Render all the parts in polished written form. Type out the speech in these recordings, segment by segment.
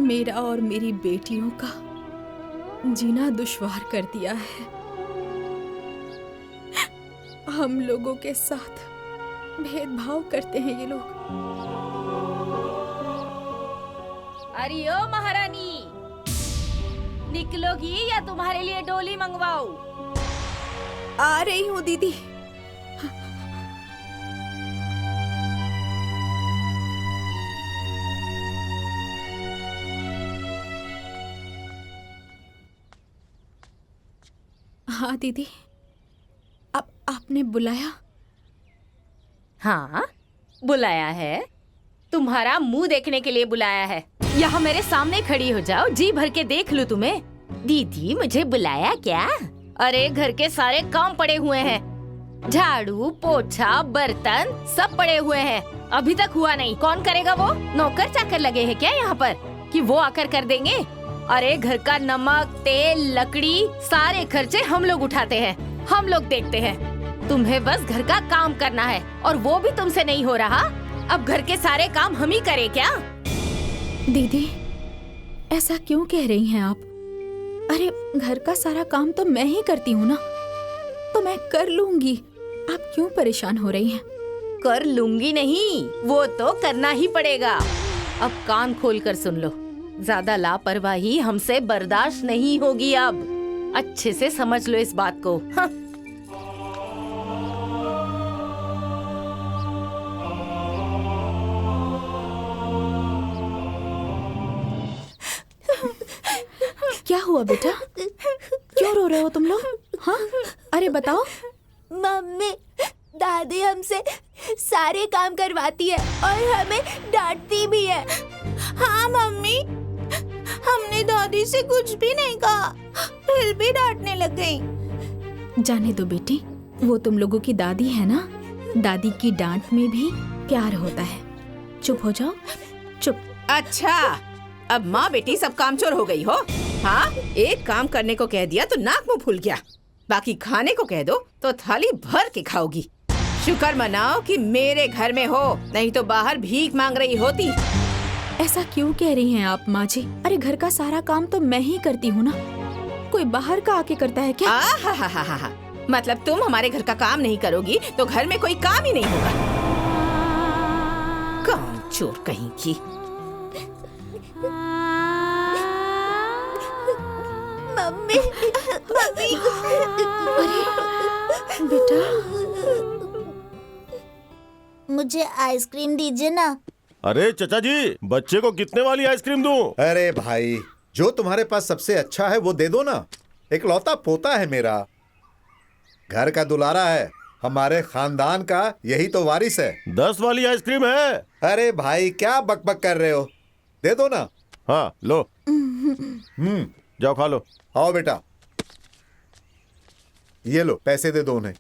मेरा और मेरी बेटियों का जीना दुश्वार कर दिया है। हम लोगों के साथ भेदभाव करते हैं ये लोग। अरे ओ महारानी, निकलोगी या तुम्हारे लिए डोली मंगवाऊं? आ रही हूँ दीदी। हाँ दीदी, अब आपने बुलाया? हाँ, बुलाया है। तुम्हारा मुंह देखने के लिए बुलाया है। यहाँ मेरे सामने खड़ी हो जाओ, जी भर के देख लूं तुम्हें। दीदी मुझे बुलाया क्या? अरे घर के सारे काम पड़े हुए हैं, झाड़ू पोछा बर्तन सब पड़े हुए हैं, अभी तक हुआ नहीं। कौन करेगा वो? नौकर चाकर लगे हैं क्या यहाँ पर कि वो आकर कर देंगे? अरे घर का नमक तेल लकड़ी सारे खर्चे हम लोग उठाते हैं, हम लोग देखते हैं। तुम्हें बस घर का काम करना है और वो भी तुमसे नहीं हो रहा। अब घर के सारे काम हम ही करें क्या? दीदी ऐसा क्यों कह रही हैं आप? अरे घर का सारा काम तो मैं ही करती हूँ ना, तो मैं कर लूंगी। आप क्यों परेशान हो रही हैं? कर लूंगी नहीं, वो तो करना ही पड़ेगा। अब कान खोल कर सुन लो, ज्यादा लापरवाही हमसे बर्दाश्त नहीं होगी। अब अच्छे से समझ लो इस बात को। हाँ। क्या हुआ बेटा? क्यों रो रहे हो तुम लोग? हाँ, अरे बताओ। मम्मी, दादी हमसे सारे काम करवाती है और हमें डांटती भी है। हाँ मम्मी, हमने दादी से कुछ भी नहीं कहा, फिर भी डांटने लग गई। जाने दो बेटी, वो तुम लोगों की दादी है ना, दादी की डांट में भी प्यार होता है। चुप हो जाओ, चुप। अच्छा, अब माँ बेटी सब कामचोर हो गई हो? हाँ, एक काम करने को कह दिया तो नाक मुंह फूल गया, बाकी खाने को कह दो तो थाली भर के खाओगी। शुक्र मनाओ कि मेरे घर में हो, नहीं तो बाहर भीख मांग रही होती। ऐसा क्यों कह रही हैं आप माँ जी? अरे घर का सारा काम तो मैं ही करती हूँ ना, कोई बाहर का आके करता है क्या? हा। मतलब तुम हमारे घर का काम नहीं करोगी तो घर में कोई काम ही नहीं होगा। कामचोर कहीं की। Mummy, mummy. अरे बेटा, मुझे आइसक्रीम दीजिए ना। अरे चचा जी, बच्चे को कितने वाली आइसक्रीम दूं? अरे भाई, जो तुम्हारे पास सबसे अच्छा है वो दे दो ना। इकलौता पोता है मेरा, घर का दुलारा है, हमारे खानदान का यही तो वारिस है। 10 वाली आइसक्रीम है। अरे भाई, क्या बकबक कर रहे हो? दे दो ना। हाँ लो, जाओ खा लो। आओ बेटा, ये लो पैसे दे दो उन्हें।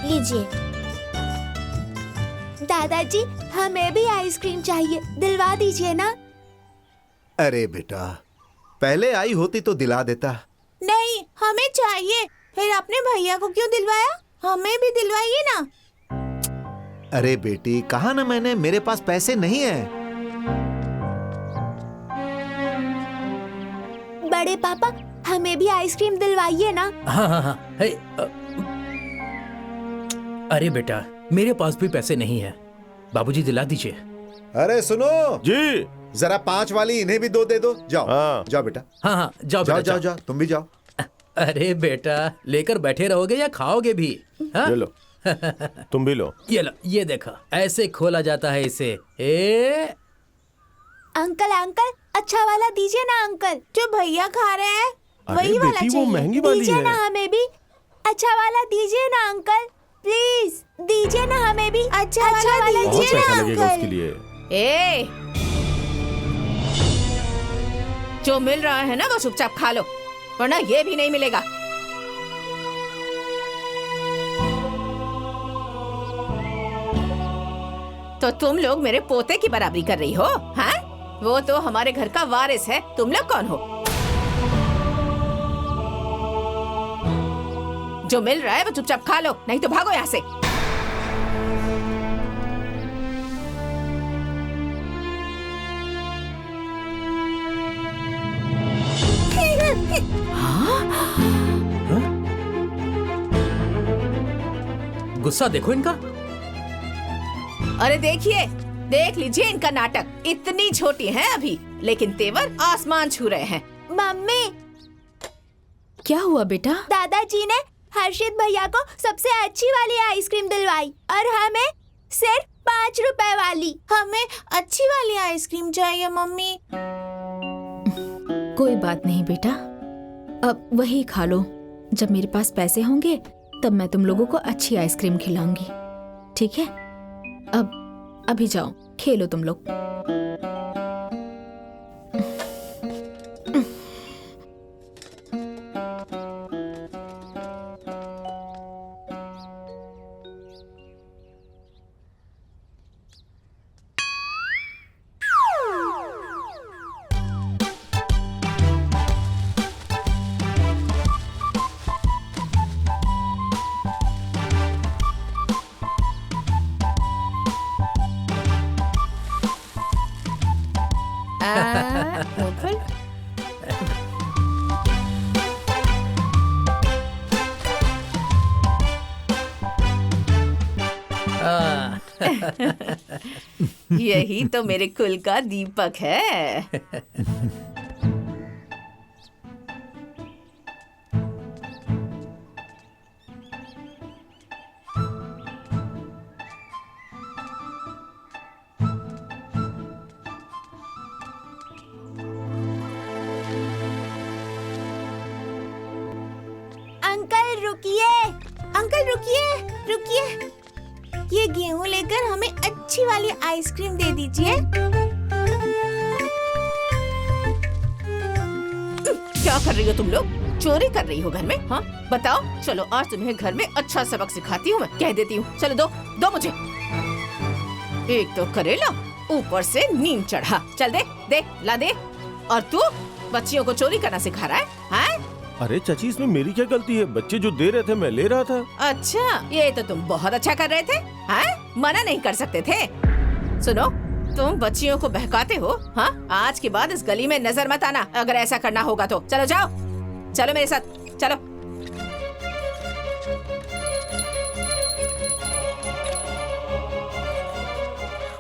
लीजिए। दादाजी, हमें भी आइसक्रीम चाहिए, दिलवा दीजिए ना। अरे बेटा, पहले आई होती तो दिला देता। नहीं, हमें चाहिए। फिर अपने भैया को क्यों दिलवाया? हमें भी दिलवाइए ना। अरे बेटी, कहा ना मैंने, मेरे पास पैसे नहीं है। बड़े पापा, हमें भी आइसक्रीम दिलवाइए ना। हाँ। अरे बेटा, मेरे पास भी पैसे नहीं है, बाबूजी दिला दीजिए। अरे सुनो जी, जरा 5 वाली इन्हें भी 2 दे दो। जाओ हाँ। जाओ बेटा। हाँ, जाओ जाओ बेटा, जाओ जाओ, तुम भी जाओ। अरे बेटा, लेकर बैठे रहोगे या खाओगे भी? हाँ? ये लो, तुम भी लो। ये लो, ये देखो, ऐसे खोला जाता है इसे। अंकल अंकल, अच्छा वाला दीजिए ना अंकल, जो भैया खा रहे हैं अरे वही वाला बेटी, वो चाहिए। महंगी वाली दीजिए है। ना हमें भी, अच्छा वाला दीजिए ना अंकल, प्लीज दीजिए ना हमें भी, अच्छा वाला बहुत दीजिए पैसा ना लगेगा उसके अंकल। लिए। जो मिल रहा है ना वो चुपचाप खा लो, वरना ये भी नहीं मिलेगा। तो तुम लोग मेरे पोते की बराबरी कर रही हो? हाँ, वो तो हमारे घर का वारिस है, तुम लोग कौन हो? जो मिल रहा है वो चुपचाप खा लो, नहीं तो भागो यहाँ से। गुस्सा देखो इनका। अरे देखिए, देख लीजिए इनका नाटक। इतनी छोटी हैं अभी, लेकिन तेवर आसमान छू रहे हैं। मम्मी, क्या हुआ बेटा? दादाजी ने हर्षित भैया को सबसे अच्छी वाली आइसक्रीम दिलवाई और हमें सिर्फ 5 रुपए वाली। हमें अच्छी वाली आइसक्रीम चाहिए मम्मी। कोई बात नहीं बेटा, अब वही खा लो। जब मेरे पास पैसे होंगे तब मैं तुम लोगों को अच्छी आइसक्रीम खिलाऊंगी, ठीक है? अब अभी जाओ, खेलो तुम लोग। यही तो मेरे कुल का दीपक है। अंकल रुकिए, अंकल रुकिए, रुकिए। ये गेहूं लेकर हमें अच्छी वाली आइसक्रीम दे दीजिए। क्या कर रही हो तुम लोग? चोरी कर रही हो घर में? हाँ बताओ। चलो आज तुम्हें घर में अच्छा सबक सिखाती हूँ, मैं कह देती हूँ। चलो दो दो मुझे। एक तो करेला, ऊपर से नींद चढ़ा। चल दे दे, ला दे। और तू बच्चियों को चोरी करना सिखा रहा है? हाँ? अरे चाची, इसमें मेरी क्या गलती है? बच्चे जो दे रहे थे मैं ले रहा था। अच्छा, ये तो तुम बहुत अच्छा कर रहे थे। हाँ? मना नहीं कर सकते थे। सुनो, तुम बच्चियों को बहकाते हो। हाँ? आज के बाद इस गली में नजर मत आना अगर ऐसा करना होगा तो। चलो जाओ, चलो मेरे साथ, चलो।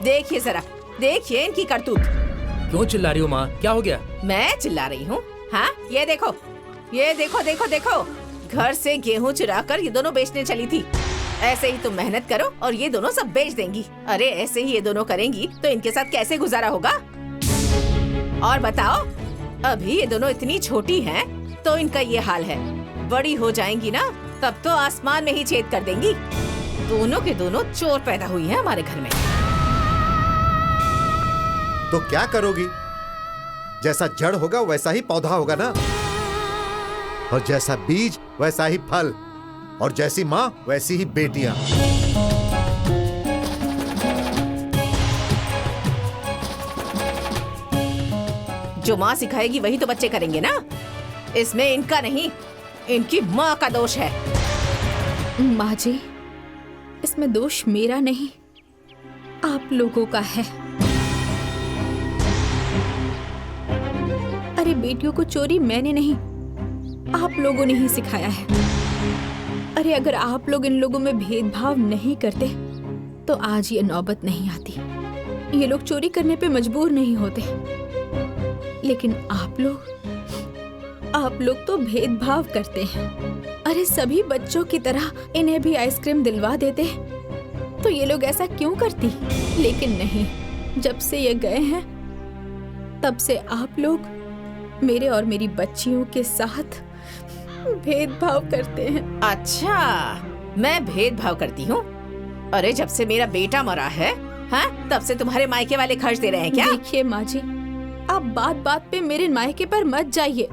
देखिए जरा, देखिए इनकी करतूत। क्यों चिल्ला रही हो माँ? क्या हो गया? मैं चिल्ला रही हूँ? हाँ, ये देखो, ये देखो देखो देखो। घर से गेहूं चुरा कर ये दोनों बेचने चली थी। ऐसे ही तुम मेहनत करो और ये दोनों सब बेच देंगी। अरे ऐसे ही ये दोनों करेंगी तो इनके साथ कैसे गुजारा होगा? और बताओ, अभी ये दोनों इतनी छोटी हैं तो इनका ये हाल है। बड़ी हो जाएंगी ना तब तो आसमान में ही छेद कर देंगी। दोनों के दोनों चोर पैदा हुई हैं हमारे घर में। तो क्या करोगी? जैसा जड़ होगा वैसा ही पौधा होगा ना, और जैसा बीज वैसा ही फल, और जैसी माँ वैसी ही बेटियां। जो माँ सिखाएगी वही तो बच्चे करेंगे ना। इसमें इनका नहीं, इनकी माँ का दोष है। माँ जी, इसमें दोष मेरा नहीं, आप लोगों का है। अरे बेटियों को चोरी मैंने नहीं, आप लोगों ने ही सिखाया है। अरे अगर आप लोग इन लोगों में भेदभाव नहीं करते तो आज ये नौबत नहीं आती। ये लोग चोरी करने पे मजबूर नहीं होते। लेकिन आप लोग तो भेदभाव करते हैं। अरे सभी बच्चों की तरह इन्हें भी आइसक्रीम दिलवा देते तो ये लोग ऐसा क्यों करती? लेकिन नहीं, जब से ये गए हैं तब से आप लोग मेरे और मेरी बच्चियों के साथ भेदभाव करते हैं। अच्छा, मैं भेदभाव करती हूँ? अरे जब से मेरा बेटा मरा है, हाँ, तब से तुम्हारे मायके वाले खर्च दे रहे हैं क्या? देखिए माँ जी, आप बात बात पे मेरे मायके पर मत जाइए।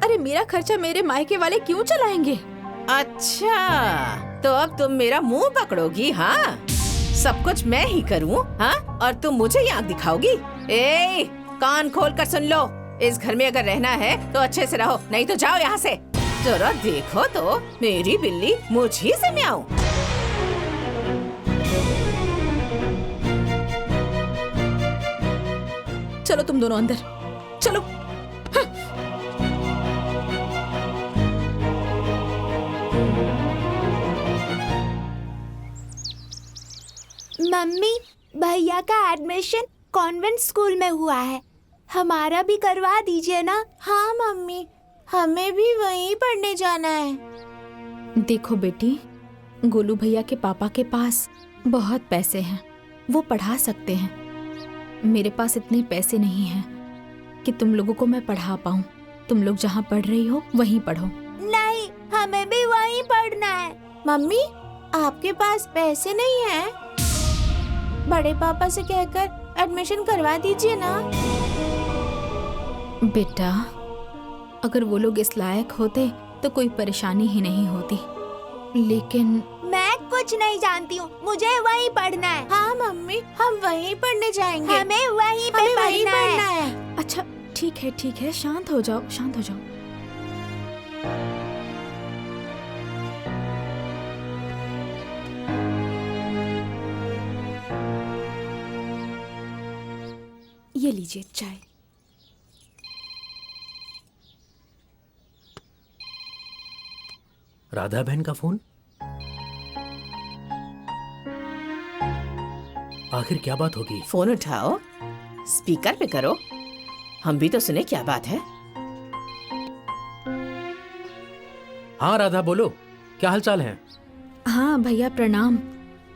अरे मेरा खर्चा मेरे मायके वाले क्यों चलाएंगे? अच्छा, तो अब तुम मेरा मुंह पकड़ोगी? हाँ, सब कुछ मैं ही करूँ? हाँ, और तुम मुझे ही आंख दिखाओगी? कान खोल कर सुन लो, इस घर में अगर रहना है तो अच्छे से रहो, नहीं तो जाओ यहाँ से। जरा देखो तो, मेरी बिल्ली मुझी से म्याऊं। चलो तुम दोनों अंदर चलो। मम्मी, भैया का एडमिशन कॉन्वेंट स्कूल में हुआ है, हमारा भी करवा दीजिए ना। हाँ मम्मी, हमें भी वहीं पढ़ने जाना है। देखो बेटी, गोलू भैया के पापा के पास बहुत पैसे हैं, वो पढ़ा सकते हैं। मेरे पास इतने पैसे नहीं हैं कि तुम लोगों को मैं पढ़ा पाऊँ। तुम लोग जहाँ पढ़ रही हो वहीं पढ़ो। नहीं, हमें भी वहीं पढ़ना है। मम्मी, आपके पास पैसे नहीं हैं? बड़े पापा से कहकर एडमिशन करवा दीजिए ना। बेटा, अगर वो लोग इस लायक होते तो कोई परेशानी ही नहीं होती, लेकिन मैं कुछ नहीं जानती हूँ, मुझे वहीं पढ़ना है। हाँ मम्मी, हम वहीं पढ़ने जाएंगे। हमें वहीं पे पढ़ना है। अच्छा ठीक है, शांत हो जाओ, शांत हो जाओ। ये लीजिए चाय। राधा बहन का फोन? आखिर क्या बात होगी? फोन उठाओ, स्पीकर पे करो, हम भी तो सुने क्या बात है। हाँ राधा, बोलो, क्या हालचाल है? हाँ भैया प्रणाम,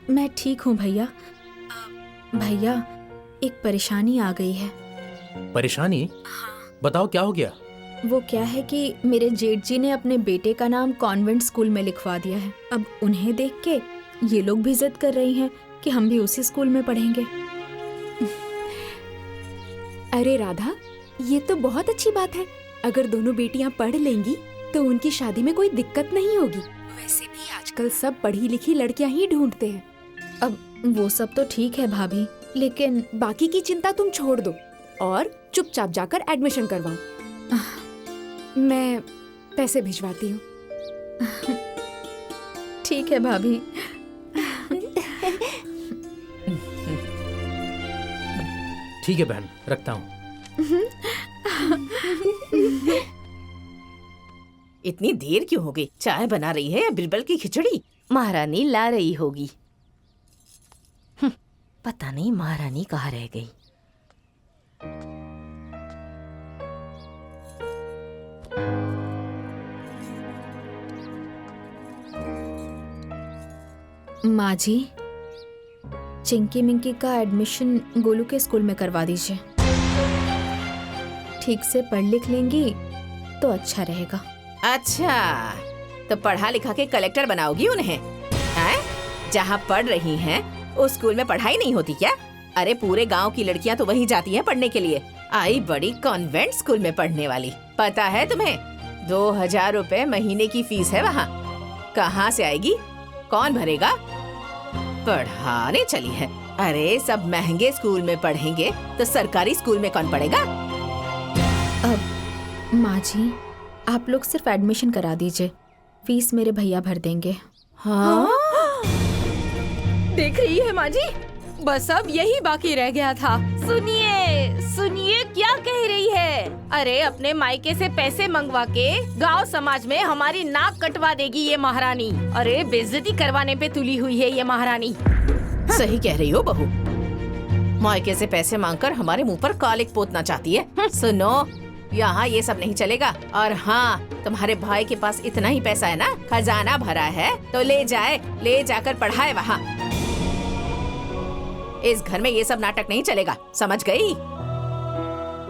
मैं ठीक हूँ भैया। भैया, एक परेशानी आ गई है। परेशानी? बताओ क्या हो गया? वो क्या है कि मेरे जेठ जी ने अपने बेटे का नाम कॉन्वेंट स्कूल में लिखवा दिया है। अब उन्हें देख के ये लोग भी जिद कर रही हैं कि हम भी उसी स्कूल में पढ़ेंगे। अरे राधा, ये तो बहुत अच्छी बात है। अगर दोनों बेटियां पढ़ लेंगी तो उनकी शादी में कोई दिक्कत नहीं होगी। वैसे भी आजकल सब पढ़ी लिखी लड़कियां ही ढूंढते हैं। अब वो सब तो ठीक है भाभी, लेकिन बाकी की चिंता तुम छोड़ दो और चुपचाप जाकर एडमिशन करवाओ। मैं पैसे भिजवाती हूँ। ठीक है भाभी। ठीक है बहन, रखता हूँ। इतनी देर क्यों हो गई? चाय बना रही है या बिरबल की खिचड़ी? महारानी ला रही होगी। पता नहीं महारानी कहाँ रह गई। माँ जी, चिंकी मिंकी का एडमिशन गोलू के स्कूल में करवा दीजिए। ठीक से पढ़ लिख लेंगी तो अच्छा रहेगा। अच्छा, तो पढ़ा लिखा के कलेक्टर बनाओगी उन्हें? हैं? जहाँ पढ़ रही हैं उस स्कूल में पढ़ाई नहीं होती क्या? अरे पूरे गांव की लड़कियां तो वहीं जाती हैं पढ़ने के लिए। आई बड़ी कॉन्वेंट स्कूल में पढ़ने वाली। पता है तुम्हें, 2000 रुपए महीने की फीस है वहाँ। कहाँ से आएगी? कौन भरेगा? पढ़ाने चली है। अरे सब महंगे स्कूल में पढ़ेंगे तो सरकारी स्कूल में कौन पढ़ेगा? अब माँ जी, आप लोग सिर्फ एडमिशन करा दीजिए, फीस मेरे भैया भर देंगे। हाँ? देख रही है माँ जी, बस अब यही बाकी रह गया था। सुनिए क्या कह रही है। अरे अपने मायके से पैसे मंगवा के गांव समाज में हमारी नाक कटवा देगी ये महारानी। अरे बेइज्जती करवाने पे तुली हुई है ये महारानी। सही कह रही हो बहू, मायके से पैसे मांगकर हमारे मुंह पर कालिक पोतना चाहती है। सुनो, यहाँ ये सब नहीं चलेगा। और हाँ, तुम्हारे भाई के पास इतना ही पैसा है ना, खजाना भरा है, तो ले जाकर पढ़ाए वहाँ। इस घर में ये सब नाटक नहीं चलेगा, समझ गई?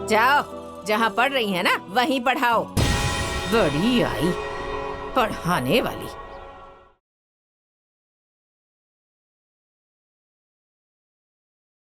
जाओ, जहाँ पढ़ रही है ना वहीं पढ़ाओ। बड़ी आई पढ़ाने वाली।